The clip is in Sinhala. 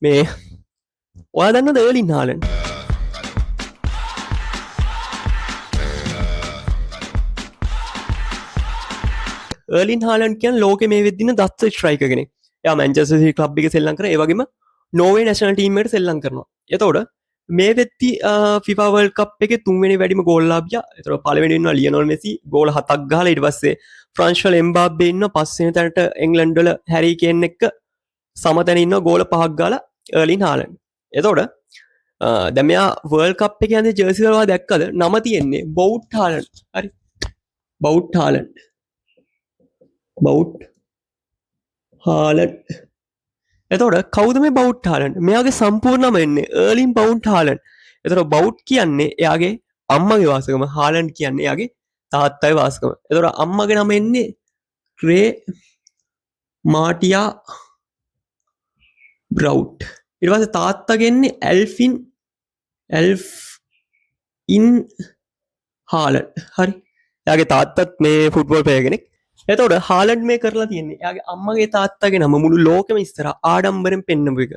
මේ ඔයා දන්නවද එර්ලින් හාලන්ඩ්? එර්ලින් හාලන්ඩ් කියන්නේ ලෝකෙ මේ වෙද්දින දක්ෂ ස්ට්‍රයිකර් කෙනෙක්. එයා මැන්චෙස්ටර් සිටි ක්ලබ් එකේ සෙල්ලම් කරා. ඒ වගේම නෝර්වේ නැෂනල් ටීම් එකට සෙල්ලම් කරනවා. එතකොට මේ වෙද්දි FIFA World Cup එකේ තුන්වෙනි වැඩිම ගෝල්ලාභියා. එතකොට පළවෙනි ඉන්නවා ලියනල් මෙසි ගෝල් 7ක් ගහලා ඊට පස්සේ ෆ්‍රාන්ස් වල එම්බාප්පේ ඉන්නවා. පස්වෙනි තැනට එංගලන්ඩ් වල හැරි කේන් එක්ක සමතැන ඉන්නවා ගෝල 5ක් ගාලා එර්ලින් හාලන්ඩ්. එතකොට දැන් මෙයා වර්ල්ඩ් කප් එකේ යන්නේ ජර්සි වල ඔයා දැක්කද? නම තියෙන්නේ බවුට් හාලන්ඩ්. හරි. බවුට් හාලන්ඩ්. බවුට් හාලන්ඩ්. එතකොට කවුද මේ බවුට් හාලන්ඩ්? මෙයාගේ සම්පූර්ණ නම එන්නේ එර්ලින් බවුට් හාලන්ඩ්. එතකොට බවුට් කියන්නේ එයාගේ අම්මගේ වාසකම, හාලන්ඩ් කියන්නේ එයාගේ තාත්තගේ වාසකම. එතකොට අම්මගේ නම එන්නේ ක්‍රේ මාටියා බ්‍රවුට්. ඊට පස්සේ තාත්තගේ එන්නේ ඇල්ෆින් හාලන්ඩ්. හරි. එයාගේ තාත්තත් මේ ෆුට්බෝල් ප්ලේයර් කෙනෙක්. එතකොට හාලන්ඩ් මේ කරලා තියෙන්නේ එයාගේ අම්මගේ තාත්තගේ නම මුළු ලෝකෙම ඉස්සරහා ආඩම්බරෙන් පෙන්නපු එක.